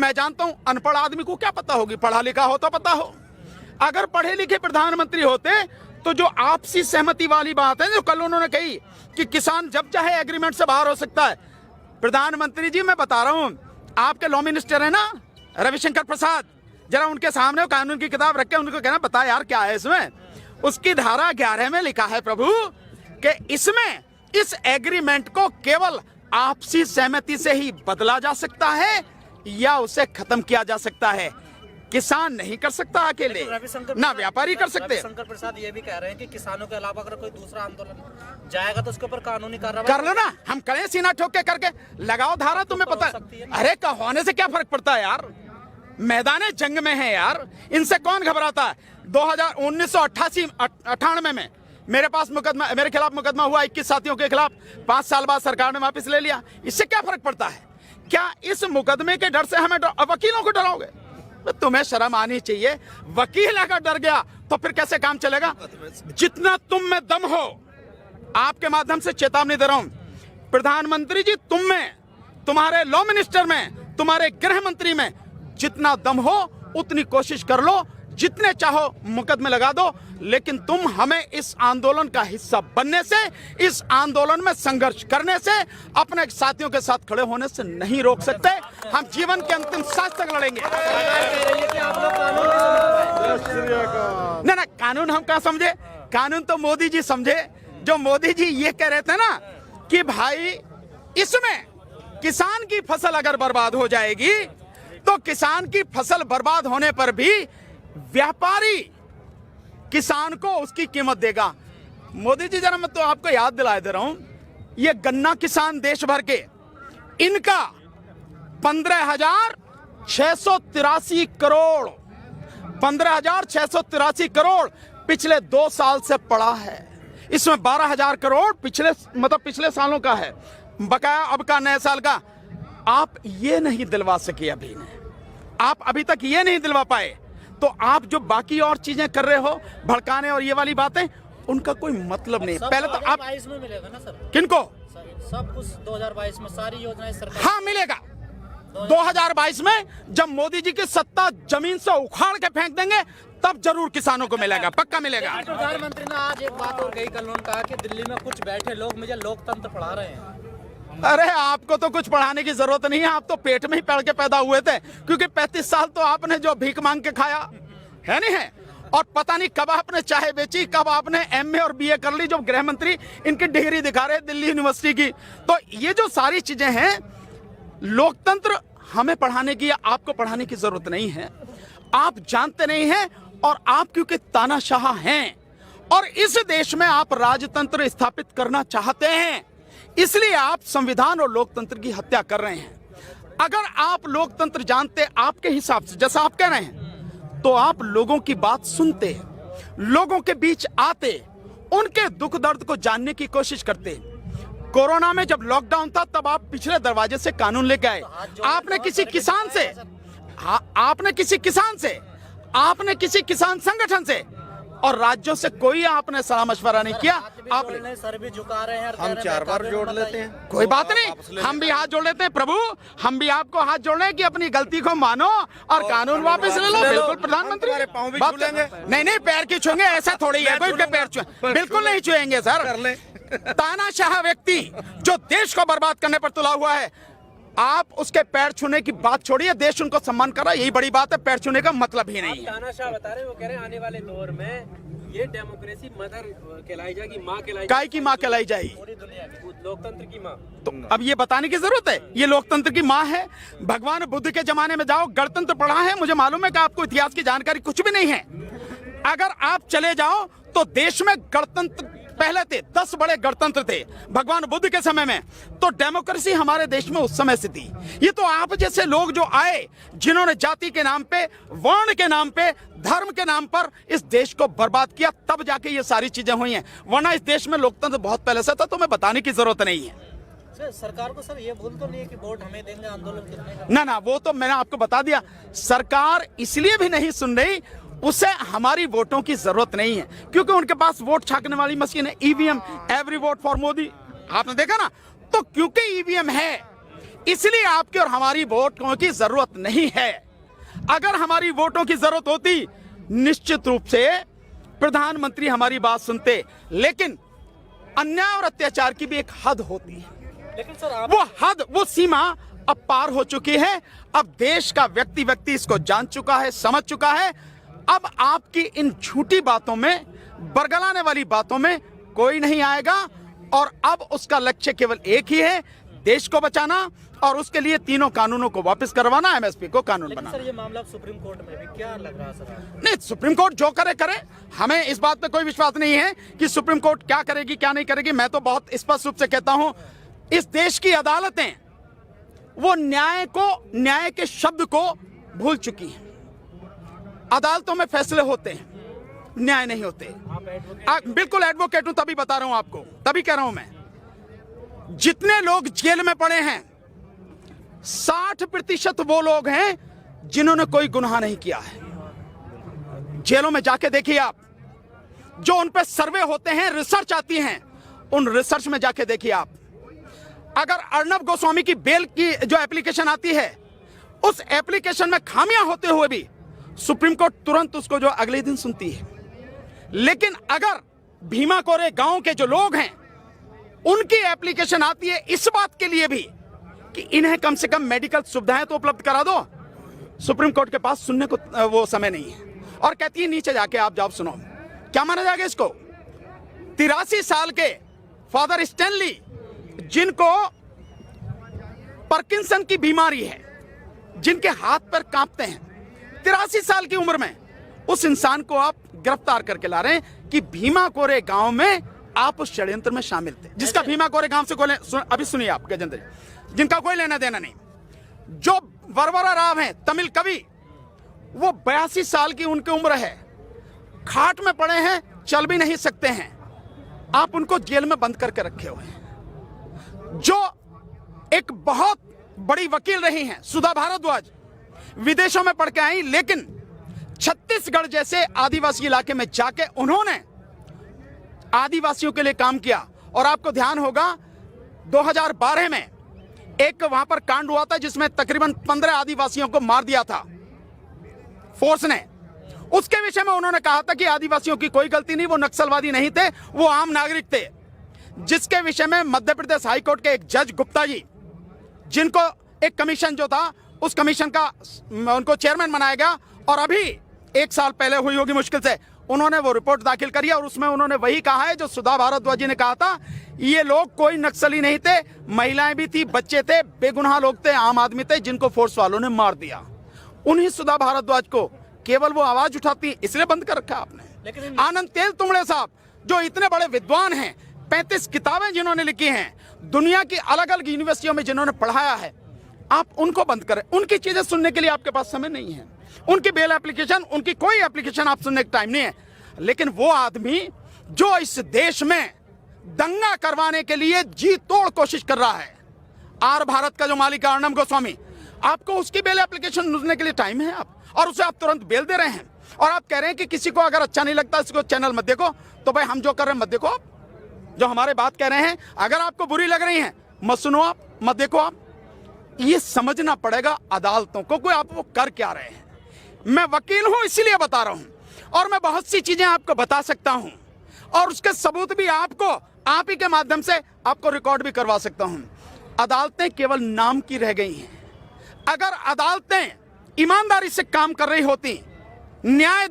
मैं जानता हूं अनपढ़ आदमी को क्या पता होगी, पढ़ा लिखा हो तो पता हो। अगर पढ़े लिखे प्रधानमंत्री होते तो जो आपसी सहमति वाली बात है जो कल उन्होंने कही कि किसान जब चाहे एग्रीमेंट से बाहर हो सकता है, प्रधानमंत्री जी मैं बता रहा हूं, आपके लॉ मिनिस्टर है ना रविशंकर प्रसाद, जरा उनके सामने कानून की किताब रख के उनको कहना बता यार क्या है इसमें। उसकी धारा 11 में लिखा है प्रभु कि इसमें इस एग्रीमेंट को केवल आपसी सहमति से ही बदला जा सकता है या उसे खत्म किया जा सकता है, किसान नहीं कर सकता अकेले, ना व्यापारी कर सकते। रविशंकर प्रसाद ये भी कह रहे हैं कि किसानों के अलावा अगर कोई दूसरा आंदोलन जाएगा तो उसके ऊपर कानूनी कार्रवाई कर लो ना, हम करें सीना ठोक के करके लगाओ धारा, तुम्हें पता है। अरे होने से क्या फर्क पड़ता है यार, मैदान जंग में है यार, इनसे कौन घबराता है। 1998 में मेरे पास मुकदमा, मेरे खिलाफ मुकदमा हुआ 21 साथियों के खिलाफ, 5 साल बाद सरकार ने वापस ले लिया। इससे क्या फर्क पड़ता है? क्या इस मुकदमे के डर से हमें वकीलों को डराओगे? तुम्हें शर्म आनी चाहिए। वकील अगर डर गया तो फिर कैसे काम चलेगा? जितना तुम में दम हो, आपके माध्यम से चेतावनी दे रहा हूं, प्रधानमंत्री जी तुम में, तुम्हारे लॉ मिनिस्टर में, तुम्हारे गृह मंत्री में जितना दम हो उतनी कोशिश कर लो, जितने चाहो मुकदमे लगा दो, लेकिन तुम हमें इस आंदोलन का हिस्सा बनने से, इस आंदोलन में संघर्ष करने से, अपने साथियों के साथ खड़े होने से नहीं रोक सकते। हम जीवन के अंतिम सांस तक लड़ेंगे। ना ना, कानून हम क्या समझे? कानून तो मोदी जी समझे। जो मोदी जी ये कह रहे थे ना कि भाई इसमें किसान की फसल अगर बर्बाद हो जाएगी तो किसान की फसल बर्बाद होने पर भी व्यापारी किसान को उसकी कीमत देगा। मोदी जी जरा मैं तो आपको याद दिलाए दे रहा हूं, ये गन्ना किसान देश भर के, इनका 15,683 करोड़ 15,683 करोड़ पिछले 2 साल से पड़ा है। इसमें 12,000 करोड़ पिछले सालों का है, बकाया अब का नए साल का। आप ये नहीं दिलवा सके अभी ने, आप अभी तक ये नहीं दिलवा पाए, तो आप जो बाकी और चीजें कर रहे हो, भड़काने और ये वाली बातें, उनका कोई मतलब नहीं। पहले तो आप 2022 में मिलेगा ना सर? किनको? सब कुछ 2022 में सारी योजनाएं सरकार। हाँ मिलेगा। 2022 में जब मोदी जी की सत्ता जमीन से उखाड़ के फेंक देंगे तब जरूर किसानों को मिलेगा, पक्का मिलेगा। प्रधानमंत्री ने आज एक बात और कही, कल उन्होंने कहा कि दिल्ली में कुछ बैठे लोग मुझे लोकतंत्र पढ़ा रहे हैं। अरे आपको तो कुछ पढ़ाने की जरूरत नहीं है, आप तो पेट में ही पड़ के पैदा हुए थे, क्योंकि 35 साल तो आपने जो भीख मांग के खाया है नहीं है, और पता नहीं कब आपने चाय बेची, कब आपने एमए और बीए कर ली, जो गृह मंत्री इनकी डिग्री दिखा रहे दिल्ली यूनिवर्सिटी की। तो ये जो सारी चीजें हैं, लोकतंत्र हमें पढ़ाने की या आपको पढ़ाने की जरूरत नहीं है। आप जानते नहीं हैं, और आप क्योंकि तानाशाह हैं और इस देश में आप राजतंत्र स्थापित करना चाहते हैं, इसलिए आप संविधान और लोकतंत्र की हत्या कर रहे हैं। अगर आप लोकतंत्र जानते आपके हिसाब से, जैसा आप कह रहे हैं, तो आप लोगों की बात सुनते, लोगों के बीच आते, उनके दुख दर्द को जानने की कोशिश करते। कोरोना में जब लॉकडाउन था तब आप पिछले दरवाजे से कानून लेके आए। आपने किसी किसान से, आपने किसी किसान संगठन से और राज्यों से कोई आपने सलाह मशवरा नहीं किया। आपने सर भी झुका रहे हैं, हम 4 बार जोड़ लेते हैं, कोई बात नहीं, हम भी हाथ जोड़ लेते हैं। प्रभु, हम भी आपको हाथ जोड़ रहे हैं कि अपनी गलती को मानो और कानून वापस ले लो। बिल्कुल प्रधानमंत्री, नहीं पैर की छूएंगे, ऐसा थोड़ी है कोई पैर छुए, बिल्कुल नहीं छुएंगे सर। तानाशाह व्यक्ति जो देश को बर्बाद करने पर तुला हुआ है, आप उसके पैर छूने की बात छोड़िए, देश उनको सम्मान कर रहा है, यही बड़ी बात है। पैर छूने का मतलब ही नहीं है। तानाशाह बता रहे हैं, वो कह रहे हैं आने वाले दौर में ये डेमोक्रेसी मदर कहलाई जाएगी, माँ कहलाई, काय की माँ कहलाई जाएगी, पूरी दुनिया की लोकतंत्र की माँ। तो अब ये बताने की जरूरत है, ये लोकतंत्र की माँ है। भगवान बुद्ध के जमाने में जाओ, गणतंत्र पढ़ा है, मुझे मालूम है कि आपको इतिहास की जानकारी कुछ भी नहीं है। अगर आप चले जाओ तो देश में गणतंत्र पहले थे, 10 बड़े गणतंत्र थे भगवान बुद्ध के समय में, तो डेमोक्रेसी हमारे देश में उस समय से थी। ये तो आप जैसे लोग जो आए, जिन्होंने जाति के नाम पे, वर्ण के नाम पे, धर्म के नाम पर इस देश को बर्बाद किया, तब जाके ये सारी चीजें हुई हैं। वरना इस देश में लोकतंत्र बहुत पहले से था, तो मैं बताने की जरूरत नहीं है। सरकार को सर ये भूल तो नहीं है कि वोट हमें देंगे आंदोलन करने का? ना, वो तो मैंने आपको बता दिया। सरकार इसलिए भी नहीं सुन रही, उसे हमारी वोटों की जरूरत नहीं है, क्योंकि उनके पास वोट छापने वाली मशीन है, EVM, every vote for Modi, आपने देखा ना। तो क्योंकि ईवीएम है, इसलिए आपकी और हमारी वोटों की जरूरत नहीं है। अगर हमारी वोटों की जरूरत होती, निश्चित रूप से प्रधानमंत्री हमारी बात सुनते, लेकिन अन्याय और अत्याचार की भी एक हद होती है। लेकिन सर आप वो हद, वो सीमा अब पार हो चुकी है। अब देश का व्यक्ति इसको जान चुका है, समझ चुका है। अब आपकी इन झूठी बातों में, बरगलाने वाली बातों में कोई नहीं आएगा, और अब उसका लक्ष्य केवल एक ही है, देश को बचाना, और उसके लिए तीनों कानूनों को वापस करवाना, एमएसपी को कानून लेकिन बनाना। सर ये मामला सुप्रीम कोर्ट में भी क्या लग रहा है सर आपको? नहीं, सुप्रीम कोर्ट जो करे करे, हमें इस बात पे कोई विश्वास नहीं है कि सुप्रीम कोर्ट क्या करेगी क्या नहीं करेगी। मैं तो बहुत स्पष्ट रूप से कहता हूं, इस देश की अदालतें वो न्याय के शब्द को भूल चुकी हैं। अदालतों में फैसले होते हैं, न्याय नहीं होते। आप एडवोकेट बिल्कुल एडवोकेट हूं, तभी बता रहा हूं आपको, तभी कह रहा हूं मैं। जितने लोग जेल में पड़े हैं, 60% वो लोग हैं जिन्होंने कोई गुनाह नहीं किया है। जेलों में जाके देखिए आप, जो उन पे सर्वे होते हैं, रिसर्च आती हैं, उन रिसर्च में जाके देखिए आप। अगर अर्नब गोस्वामी की बेल की जो एप्लीकेशन आती है, उस एप्लीकेशन में खामियां होते हुए भी सुप्रीम कोर्ट तुरंत उसको जो अगले दिन सुनती है। लेकिन अगर भीमा कोरे गांव के जो लोग हैं, उनकी एप्लीकेशन आती है इस बात के लिए भी कि इन्हें कम से कम मेडिकल सुविधाएं तो उपलब्ध करा दो, सुप्रीम कोर्ट के पास सुनने को वो समय नहीं है, और कहती है नीचे जाके आप जाओ सुनो। क्या माना जाएगा इसको? 83 साल के फादर स्टैनली, जिनको पार्किंसन की बीमारी है, जिनके हाथ पैर कांपते हैं, 83 साल की उम्र में उस इंसान को आप गिरफ्तार करके ला रहे हैं कि भीमा कोरे गांव में आप उस षड्यंत्र में शामिल थे, जिसका भीमा कोरे गांव से कोई अभी सुनिए आप गजेंद्र जी, जिनका कोई लेना देना नहीं। जो वरवरा राव हैं, तमिल कवि, वो 82 साल की उनकी उम्र है, खाट में पड़े हैं, चल भी नहीं सकते हैं, आप उनको जेल में बंद करके रखे हुए हैं। जो एक बहुत बड़ी वकील रही हैं, सुधा भारद्वाज, विदेशों में पढ़ के आई, लेकिन छत्तीसगढ़ जैसे आदिवासी इलाके में जाके उन्होंने आदिवासियों के लिए काम किया। और आपको ध्यान होगा 2012 में एक वहां पर कांड हुआ था जिसमें तकरीबन 15 आदिवासियों को मार दिया था फोर्स ने। उसके विषय में उन्होंने कहा था कि आदिवासियों की कोई गलती नहीं, वो नक्सलवादी नहीं थे, वो आम नागरिक थे। जिसके विषय में मध्य प्रदेश हाईकोर्ट के एक जज गुप्ता जी, जिनको एक कमीशन जो था, उस कमीशन का उनको चेयरमैन बनाया गया, और अभी 1 साल पहले हुई होगी मुश्किल से, उन्होंने वो रिपोर्ट दाखिल करी, और उसमें उन्होंने वही कहा है जो सुधा भारद्वाज जी ने कहा था, ये लोग कोई नक्सली नहीं थे, महिलाएं भी थी, बच्चे थे, बेगुनाह लोग थे, आम आदमी थे, जिनको फोर्स वालों ने मार दिया। उन्हीं सुधा भारद्वाज को केवल वो आवाज उठाती, इसलिए बंद कर रखा आपने। लेकिन आनंद तेल तुमड़े साहब, जो इतने बड़े विद्वान हैं, 35 किताबें जिन्होंने लिखी हैं, दुनिया की अलग अलग यूनिवर्सिटियों में जिन्होंने पढ़ाया है, आप उनको बंद करें। उनकी चीजें सुनने के लिए आपके पास समय नहीं है, उनकी बेल एप्लीकेशन, उनकी कोई एप्लीकेशन आप सुनने का टाइम नहीं है। लेकिन वो आदमी जो इस देश में दंगा करवाने के लिए जी तोड़ कोशिश कर रहा है, आर भारत का जो मालिक है अर्नब गोस्वामी, आपको उसकी बेल एप्लीकेशन सुनने के लिए टाइम है आप, और उसे आप तुरंत बेल दे रहे हैं। और आप कह रहे हैं कि किसी को अगर अच्छा नहीं लगता इसको चैनल मत देखो, तो भाई हम जो कर रहे हैं मत देखो, आप जो हमारे बात कह रहे हैं अगर आपको बुरी लग रही है मत सुनो, आप मत देखो। आप ये समझना पड़ेगा अदालतों को कोई आप वो कर क्या रहे हैं। मैं वकील हूं इसीलिए बता रहा हूं, और मैं बहुत सी चीजें आपको बता सकता हूं, और उसके सबूत भी आपको आप ही के माध्यम से आपको रिकॉर्ड भी करवा सकता हूं। अदालतें केवल नाम की रह गई हैं। अगर अदालतें ईमानदारी से काम कर रही होती, न्याय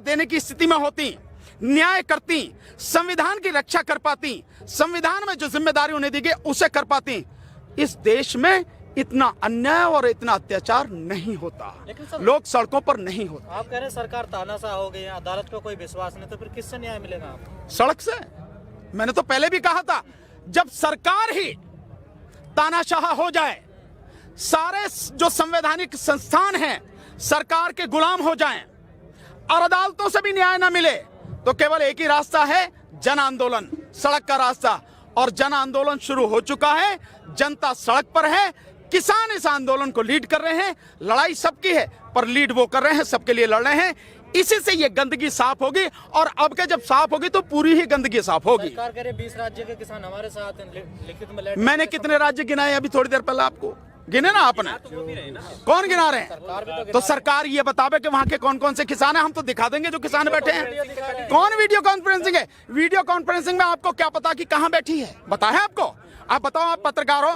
देने की स्थिति में होती, न्याय करती, संविधान की रक्षा कर पाती, संविधान में जो जिम्मेदारी उन्हें दी गई उसे कर पाती, इस देश में इतना अन्याय और इतना अत्याचार नहीं होता, लोग सड़कों पर नहीं होते। आप कह रहे हैं सरकार तानाशाह हो गई है, अदालत को कोई विश्वास नहीं, तो फिर किससे न्याय मिलेगा आपको? सड़क से। मैंने तो पहले भी कहा था, जब सरकार ही तानाशाह हो जाए, सारे जो संवैधानिक संस्थान हैं सरकार के गुलाम हो जाएं, और अदालतों से भी न्याय न मिले, तो केवल एक ही रास्ता है, जन आंदोलन, सड़क का रास्ता। और जन आंदोलन शुरू हो चुका है, जनता सड़क पर है, किसान इस आंदोलन को लीड कर रहे हैं। लड़ाई सबकी है, पर लीड वो कर रहे हैं, सबके लिए लड़ रहे हैं। इसी से ये गंदगी साफ होगी, और अब के जब साफ होगी तो पूरी ही गंदगी साफ होगी। सरकार करे 20 राज्य के किसान हमारे साथ हैं, लिखित में लेटर। मैंने कितने राज्य गिनाए अभी थोड़ी देर पहले आपको? गिने ना आपने? कौन गिना रहे हैं? तो सरकार ये बतावे कि वहां के कौन कौन से किसान हैं। हम तो दिखा देंगे जो किसान बैठे हैं। कौन वीडियो कॉन्फ्रेंसिंग है? वीडियो कॉन्फ्रेंसिंग में आपको क्या पता कि कहां बैठी है? पता है आपको? आप बताओ, आप पत्रकार हो,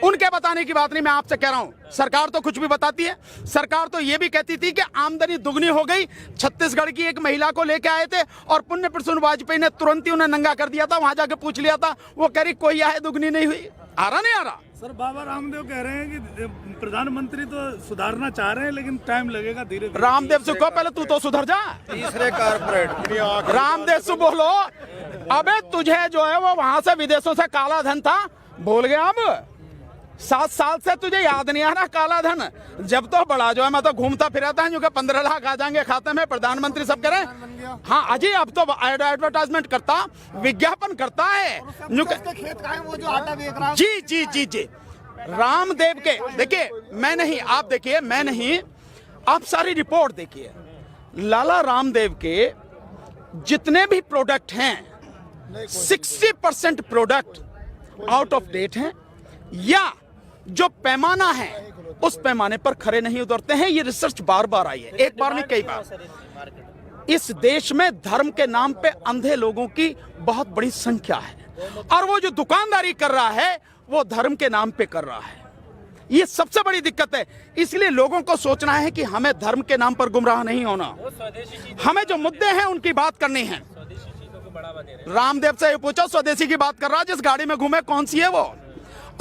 उनके बताने की बात नहीं, मैं आपसे कह रहा हूं। सरकार तो कुछ भी बताती है। सरकार तो ये भी कहती थी कि आमदनी दुगनी हो गई। छत्तीसगढ़ की एक महिला को लेके आए थे और पुण्य प्रसून वाजपेयी ने तुरंत ही उन्हें नंगा कर दिया था। वहां जाके पूछ लिया था, वो कह रही कोई आए दुगनी नहीं हुई। आ रहा नहीं आ रहा? सर, बाबा रामदेव कह रहे हैं कि प्रधानमंत्री तो सुधारना चाह रहे हैं, लेकिन टाइम लगेगा, धीरे धीरे। रामदेव से कहो पहले तू तो सुधर जा। तीसरे कारपोरेट रामदेव से बोलो, अबे तुझे जो है वो वहां से विदेशों से काला धन था, भूल गया? अब 7 साल से तुझे याद नहीं आ रहा काला धन? जब तो बड़ा जो है मैं तो घूमता फिरता है, जो 15 लाख आ जाएंगे खाते में, प्रधानमंत्री सब कह रहे हैं। हाँ अजय, अब तो एडवर्टाइजमेंट करता, विज्ञापन करता है। खेत का है वो जो आटा बेच रहा है। जी जी जी जी, रामदेव के देखिए, मैं नहीं, आप देखिए, मैं नहीं, आप सारी रिपोर्ट देखिए। लाला रामदेव के जितने भी प्रोडक्ट हैं, 60% प्रोडक्ट आउट ऑफ डेट हैं, या जो पैमाना है उस पैमाने पर खरे नहीं उतरते हैं। ये रिसर्च बार बार आई है, एक बार नहीं कई बार। इस देश में धर्म के नाम पे अंधे लोगों की बहुत बड़ी संख्या है, और वो जो दुकानदारी कर रहा है वो धर्म के नाम पे कर रहा है। ये सबसे बड़ी दिक्कत है। इसलिए लोगों को सोचना है कि हमें धर्म के नाम पर गुमराह नहीं होना, हमें जो मुद्दे हैं उनकी बात करनी है। रामदेव से ये पूछो, स्वदेशी की बात कर रहा, जिस गाड़ी में घूमे कौन सी है वो?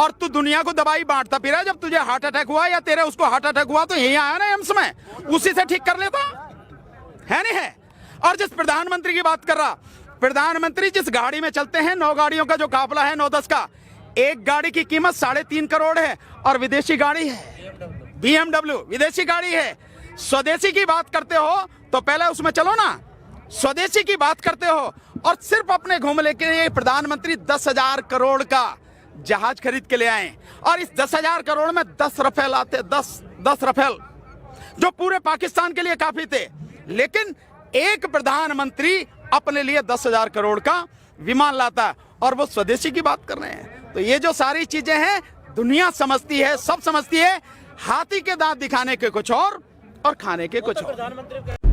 और तू दुनिया को दवाई बांटता फिरा। जब तुझे हार्ट अटैक हुआ या तेरे उसको हार्ट अटैक हुआ तो यही आया ना एम्स में, उसी से ठीक कर लेता है नहीं है? और जिस प्रधानमंत्री की बात कर रहा, प्रधानमंत्री जिस गाड़ी में चलते हैं, 9 गाड़ियों का जो काफिला है, 9-10 का, एक गाड़ी की कीमत 3.5 करोड़ है, और विदेशी गाड़ी है BMW, विदेशी गाड़ी है। स्वदेशी की बात करते हो तो पहले उसमें चलो ना। स्वदेशी की बात करते हो और सिर्फ अपने घूमने के लिए प्रधानमंत्री 10,000 करोड़ का जहाज खरीद के ले आए, और इस 10,000 करोड़ में 10 रफेल आते, 10 रफेल, जो पूरे पाकिस्तान के लिए काफी थे। लेकिन एक प्रधानमंत्री अपने लिए 10,000 करोड़ का विमान लाता है, और वो स्वदेशी की बात कर रहे हैं। तो ये जो सारी चीजें हैं, दुनिया समझती है, सब समझती है। हाथी के दांत दिखाने के कुछ और खाने के कुछ और। प्रधानमंत्री